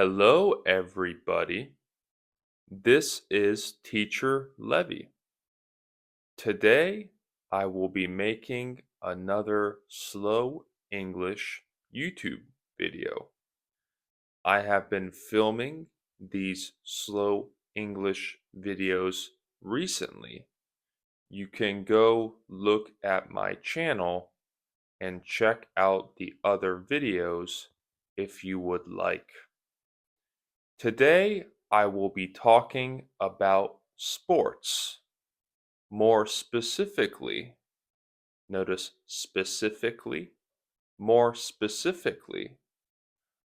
Hello, everybody. This is Teacher Levy. Today, I will be making another slow English YouTube video. I have been filming these slow English videos recently. You can go look at my channel and check out the other videos if you would like. Today, I will be talking about sports. More specifically, notice specifically, more specifically,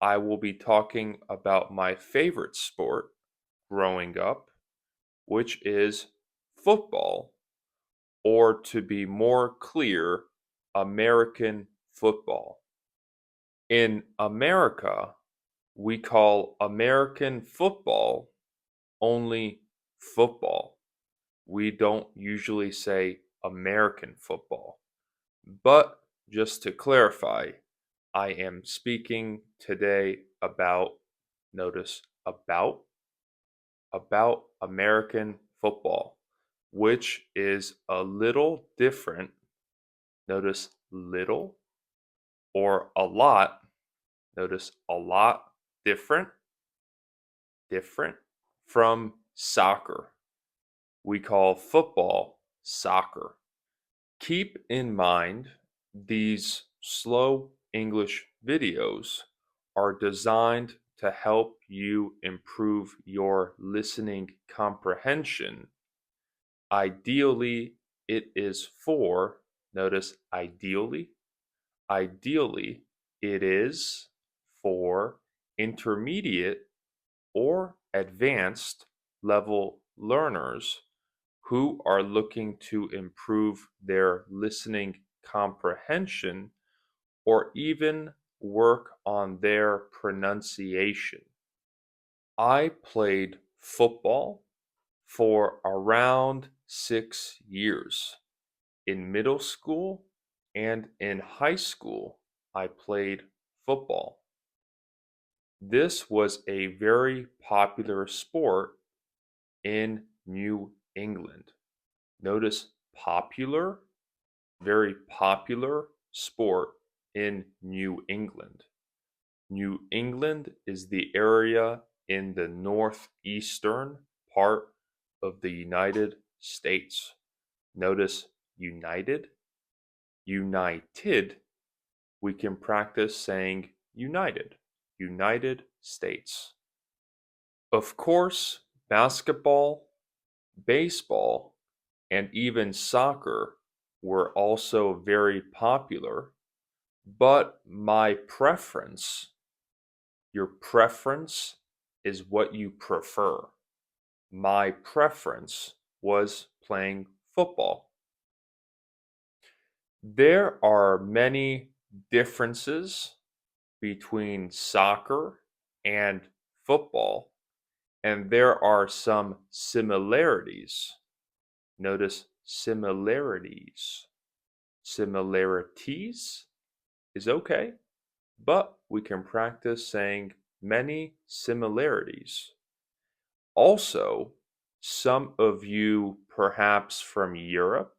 I will be talking about my favorite sport growing up, which is football, or to be more clear, American football. In America, we call American football only football. We don't usually say American football. But just to clarify, I am speaking today about, notice, about American football, which is a little different, notice little, or a lot, notice a lot different, different from soccer. We call football soccer. Keep in mind these slow English videos are designed to help you improve your listening comprehension. Ideally, it is for, notice ideally, it is for intermediate or advanced level learners who are looking to improve their listening comprehension or even work on their pronunciation. I played football for around 6 years. In middle school and in high school, I played football. This was a very popular sport in New England. Notice popular, very popular sport in New England. New England is the area in the northeastern part of the United States. Notice united, united. We can practice saying united, United States. Of course, basketball, baseball, and even soccer were also very popular, but my preference, your preference is what you prefer. My preference was playing football. There are many differences between soccer and football, and there are some similarities. Notice similarities. Similarities is okay, but we can practice saying many similarities. Also, some of you, perhaps from Europe,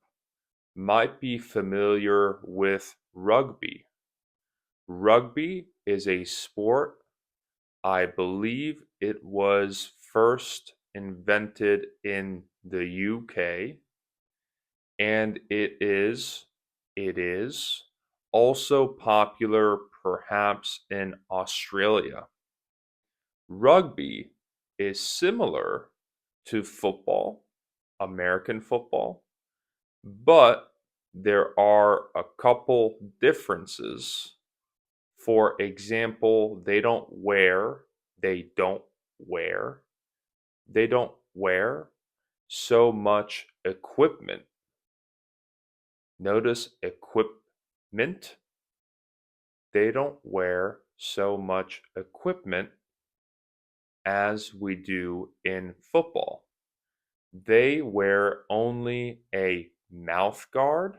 might be familiar with rugby. Rugby is a sport, I believe it was first invented in the UK, and it is also popular perhaps in Australia. Rugby is similar to football, American football, but there are a couple differences. For example, they don't wear, they don't wear so much equipment. Notice equipment. They don't wear so much equipment as we do in football. They wear only a mouth guard.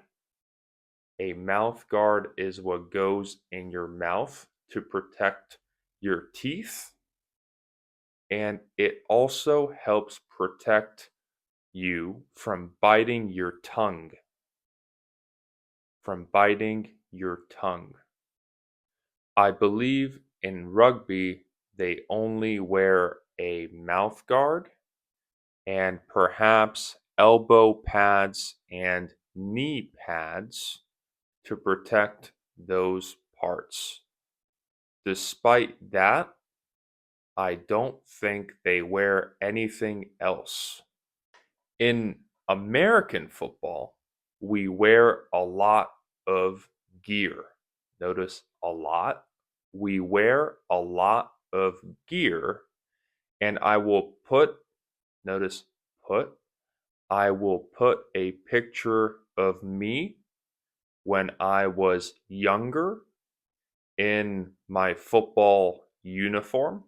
A mouth guard is what goes in your mouth to protect your teeth. and it also helps protect you from biting your tongue. From biting your tongue. I believe in rugby, they only wear a mouth guard and perhaps elbow pads and knee pads to protect those parts. Despite that, I don't think they wear anything else. In American football, we wear a lot of gear. Notice a lot. We wear a lot of gear, and notice put, I will put a picture of me when I was younger in my football uniform,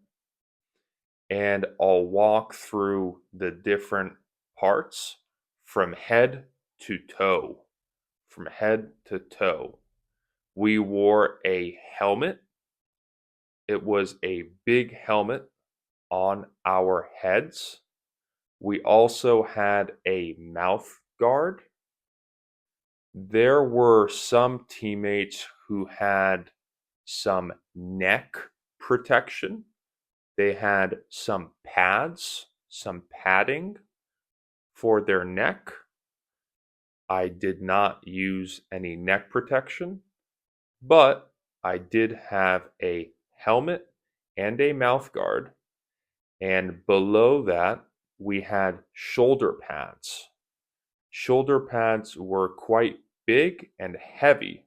and I'll walk through the different parts from head to toe. From head to toe. We wore a helmet. It was a big helmet on our heads. We also had a mouth guard. There were some teammates who had some neck protection. They had some pads, some padding for their neck. I did not use any neck protection, but I did have a helmet and a mouth guard. And below that, we had shoulder pads. Shoulder pads were quite big and heavy.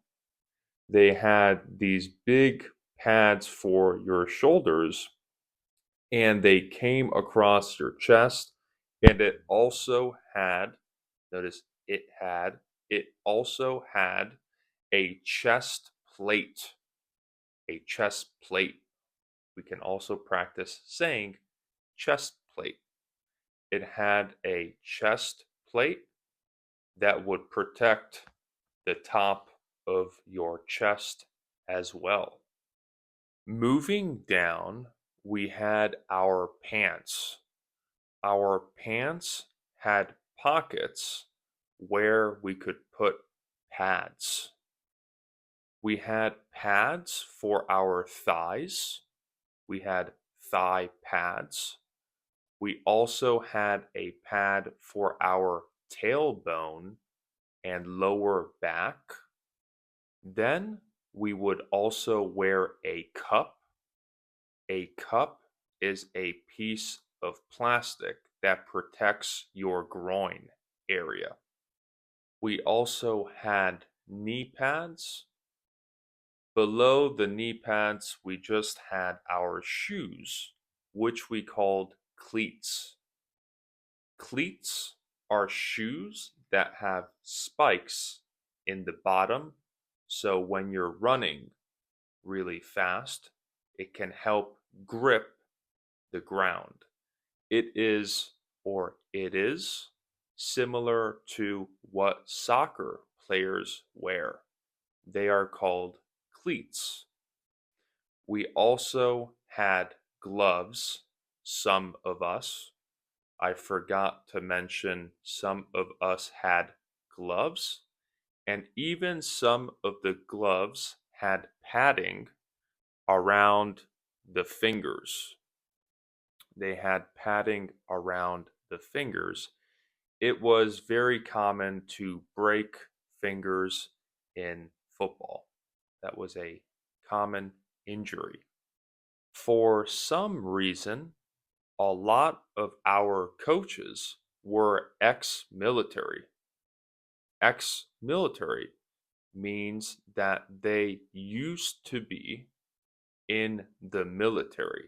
They had these big pads for your shoulders, and they came across your chest. And notice it also had a chest plate. A chest plate. We can also practice saying chest plate. It had a chest plate that would protect the top of your chest as well. Moving down, we had our pants. Our pants had pockets where we could put pads. We had pads for our thighs. We had thigh pads. We also had a pad for our tailbone and lower back. Then we would also wear a cup. A cup is a piece of plastic that protects your groin area. We also had knee pads. Below the knee pads, we just had our shoes, which we called cleats. Cleats are shoes that have spikes in the bottom, so when you're running really fast, it can help grip the ground. It is similar to what soccer players wear. They are called cleats. We also had gloves, some of us. I forgot to mention some of us had gloves, and even some of the gloves had padding around the fingers. They had padding around the fingers. It was very common to break fingers in football. That was a common injury. For some reason, a lot of our coaches were ex military. Ex military means that they used to be in the military.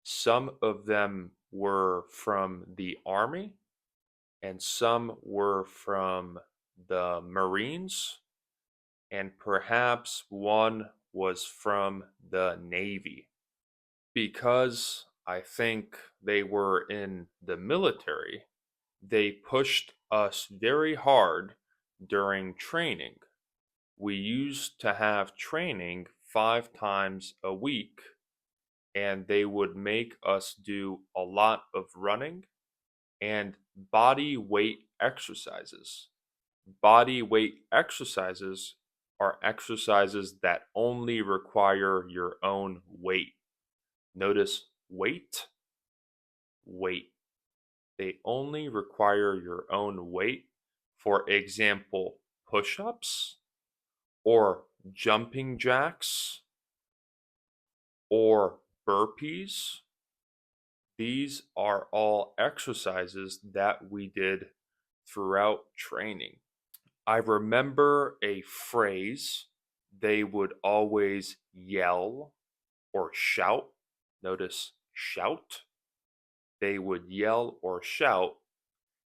Some of them were from the army, and some were from the Marines, and perhaps one was from the Navy. Because I think they were in the military, they pushed us very hard during training. We used to have training 5 times a week, and they would make us do a lot of running and body weight exercises. Body weight exercises are exercises that only require your own weight. Notice weight, weight. They only require your own weight. For example, push ups or jumping jacks or burpees. These are all exercises that we did throughout training. I remember a phrase they would always yell or shout. Notice shout. They would yell or shout,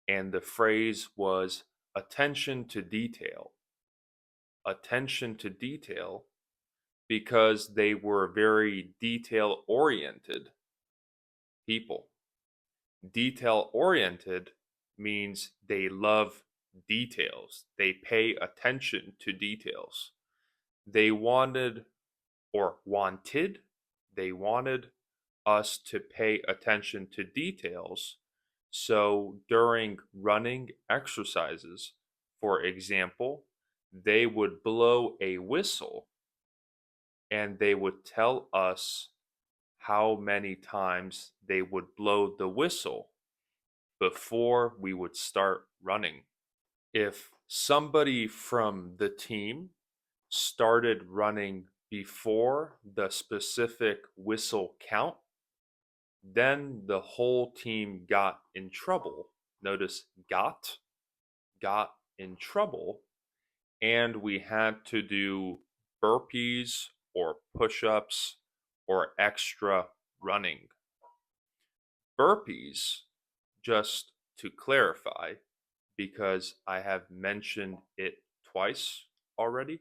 and the phrase was attention to detail. Attention to detail because they were very detail oriented people. Detail oriented means they love details, they pay attention to details. They wanted or wanted, they wanted us to pay attention to details. So during running exercises, for example, they would blow a whistle and they would tell us how many times they would blow the whistle before we would start running. If somebody from the team started running before the specific whistle count, then the whole team got in trouble. Notice got in trouble, and we had to do burpees or push ups or extra running. Burpees, just to clarify, because I have mentioned it twice already,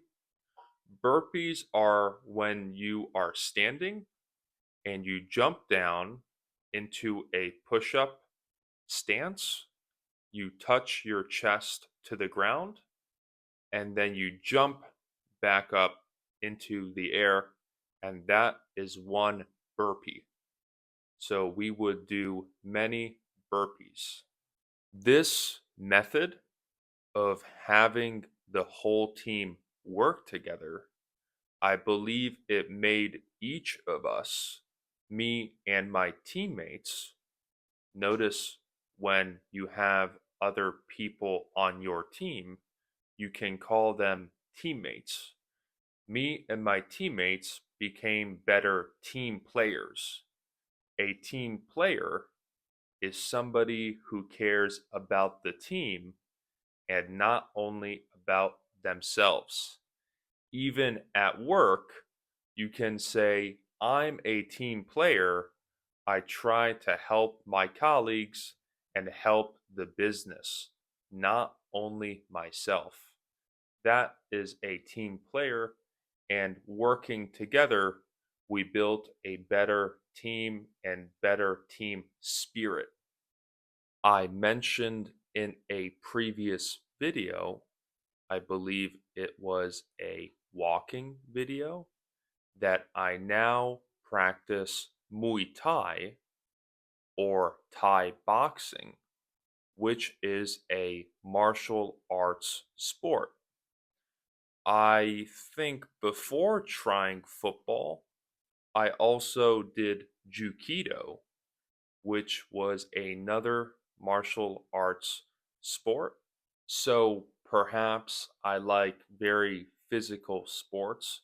burpees are when you are standing and you jump down into a push up stance, you touch your chest to the ground, and then you jump back up into the air, and that is one burpee. So we would do many burpees. This method of having the whole team work together, I believe it made each of us, me and my teammates, notice when you have other people on your team, you can call them teammates. Me and my teammates became better team players. A team player is somebody who cares about the team and not only about themselves. Even at work, you can say, I'm a team player. I try to help my colleagues and help the business, not only myself. That is a team player, and working together, we built a better team and better team spirit. I mentioned in a previous video, I believe it was a walking video, that I now practice Muay Thai or Thai boxing, which is a martial arts sport. I think before trying football, I also did Jukido, which was another martial arts sport. So perhaps I like very physical sports,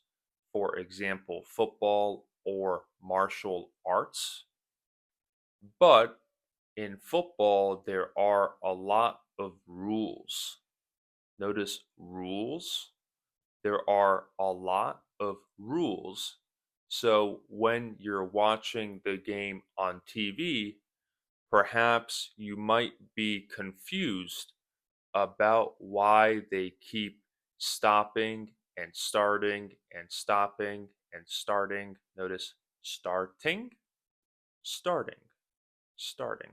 for example, football or martial arts. But in football, there are a lot of rules. Notice rules. There are a lot of rules. So when you're watching the game on TV, perhaps you might be confused about why they keep stopping and starting and stopping and starting. Notice starting, starting, starting.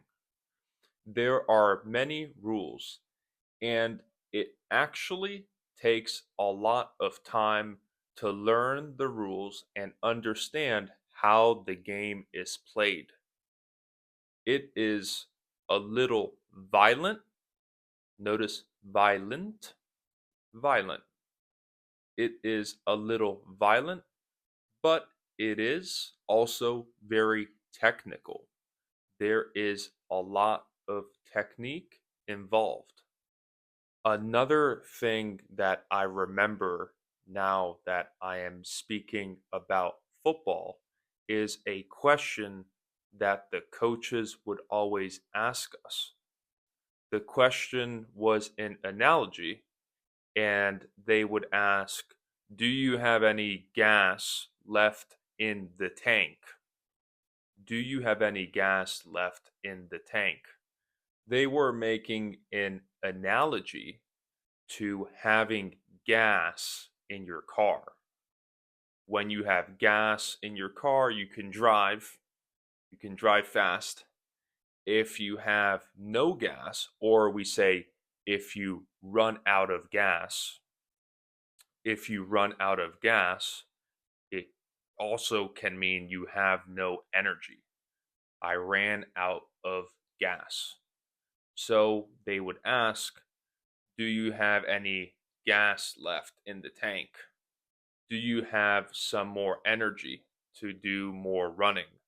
There are many rules, and it actually takes a lot of time to learn the rules and understand how the game is played. It is a little violent. Notice violent, violent. It is a little violent, but it is also very technical. There is a lot of technique involved. Another thing that I remember now that I am speaking about football is a question that the coaches would always ask us. The question was an analogy, and they would ask, do you have any gas left in the tank? Do you have any gas left in the tank? They were making an analogy to having gas in your car. When you have gas in your car, you can drive fast. If you have no gas, or we say if you run out of gas, if you run out of gas, it also can mean you have no energy. I ran out of gas. So they would ask, do you have any gas left in the tank? Do you have some more energy to do more running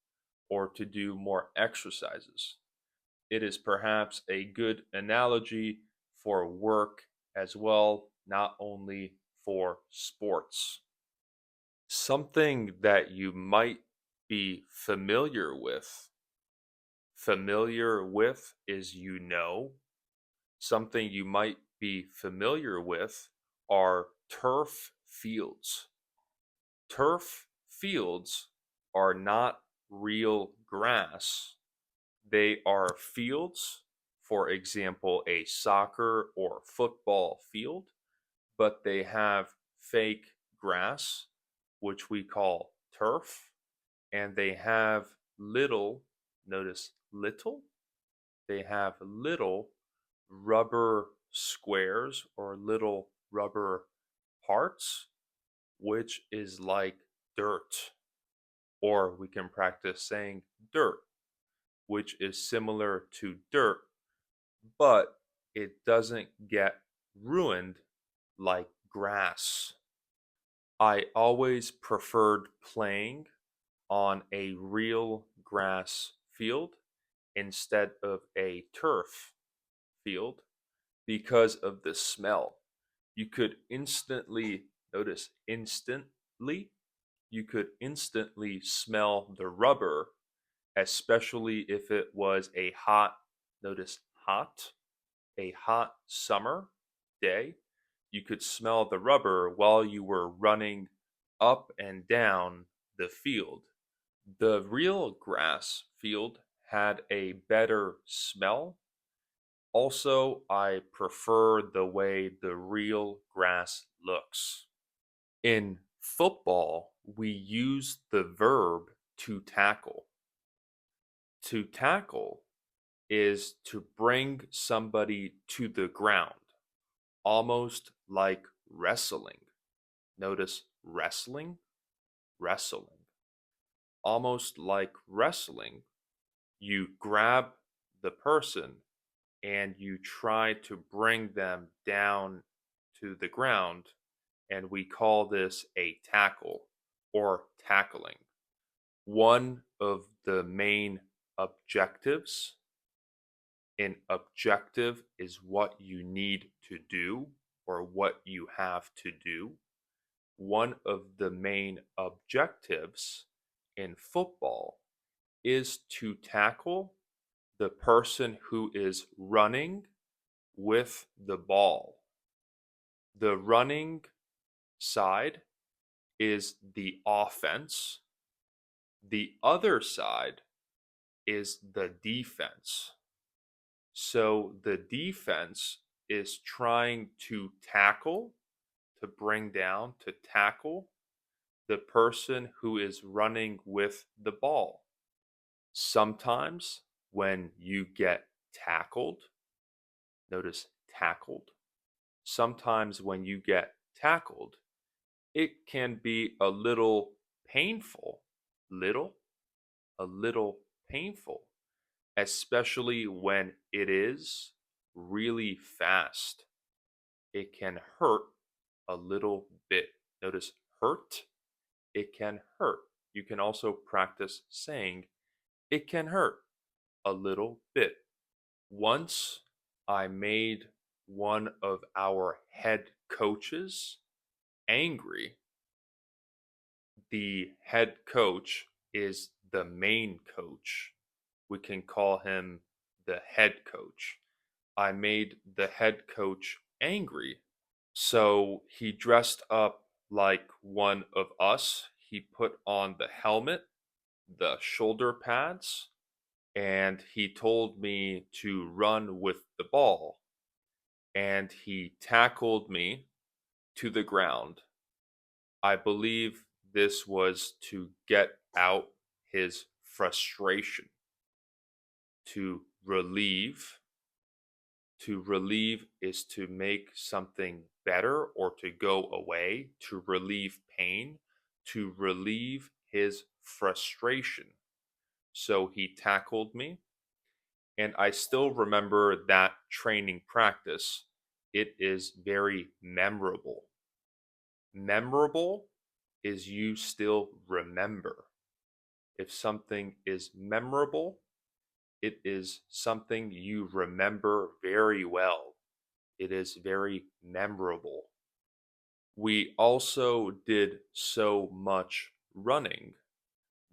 or to do more exercises? It is perhaps a good analogy for work as well, not only for sports. Something that you might be familiar with is something you might be familiar with are turf fields. Turf fields are not real grass. They are fields, for example, a soccer or football field, but they have fake grass, which we call turf, and they have little, notice little, they have little rubber squares or little rubber parts, which is like dirt. Or we can practice saying dirt, which is similar to dirt, but it doesn't get ruined like grass. I always preferred playing on a real grass field instead of a turf field because of the smell. You could instantly, you could instantly smell the rubber, especially if it was a notice hot, a hot summer day. You could smell the rubber while you were running up and down the field. The real grass field had a better smell. Also, I prefer the way the real grass looks. In football, we use the verb to tackle. To tackle is to bring somebody to the ground, almost like wrestling. Notice wrestling, wrestling. Almost like wrestling, you grab the person and you try to bring them down to the ground, and we call this a tackle or tackling. One of the main objectives, an objective is what you need to do or what you have to do. One of the main objectives in football is to tackle the person who is running with the ball. The running side is the offense. The other side is the defense. So the defense is trying to tackle the person who is running with the ball. Sometimes when you get tackled, notice tackled. Sometimes when you get tackled, it can be a little painful little, a little painful, especially when it is really fast. It can hurt a little bit. Notice hurt, it can hurt. You can also practice saying it can hurt a little bit. Once I made one of our head coaches angry. The head coach is the main coach. We can call him the head coach. I made the head coach angry. So he dressed up like one of us. He put on the helmet, the shoulder pads, and he told me to run with the ball. And he tackled me to the ground. I believe this was to get out his frustration, to relieve. To relieve is to make something better or to go away, to relieve pain, to relieve his frustration. So he tackled me, and I still remember that training practice. It is very memorable. Memorable is you still remember. If something is memorable, it is something you remember very well. It is very memorable. We also did so much running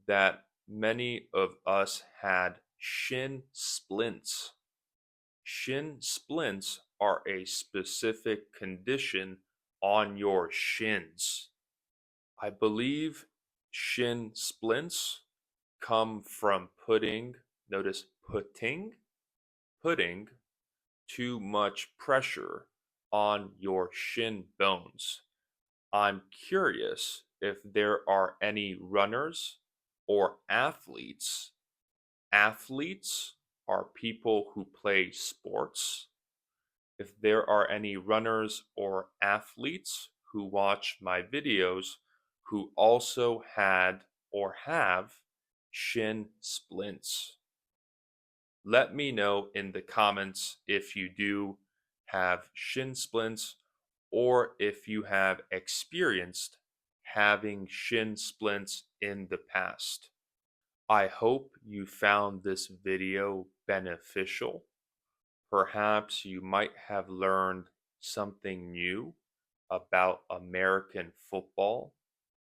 that many of us had shin splints. Shin splints are a specific condition on your shins. I believe shin splints come from notice putting too much pressure on your shin bones. I'm curious if there are any runners or athletes. Athletes are people who play sports. If there are any runners or athletes who watch my videos who also had or have shin splints, let me know in the comments if you do have shin splints or if you have experienced having shin splints in the past. I hope you found this video beneficial. Perhaps you might have learned something new about American football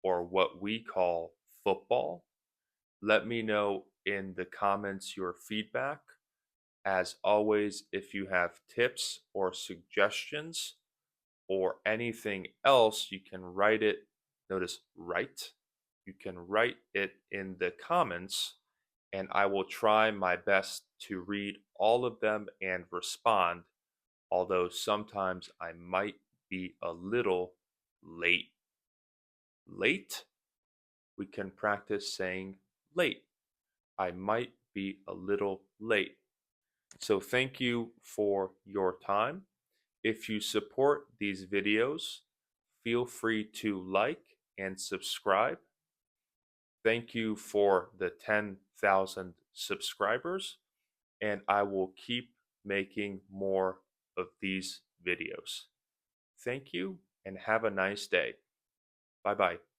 or what we call football. Let me know in the comments your feedback. As always, if you have tips or suggestions or anything else, you can write it. Notice write. You can write it in the comments, and I will try my best to read all of them and respond, although sometimes I might be a little late. Late? We can practice saying late. I might be a little late. So thank you for your time. If you support these videos, feel free to like and subscribe. Thank you for the 10,000 subscribers, and I will keep making more of these videos. Thank you and have a nice day. Bye bye.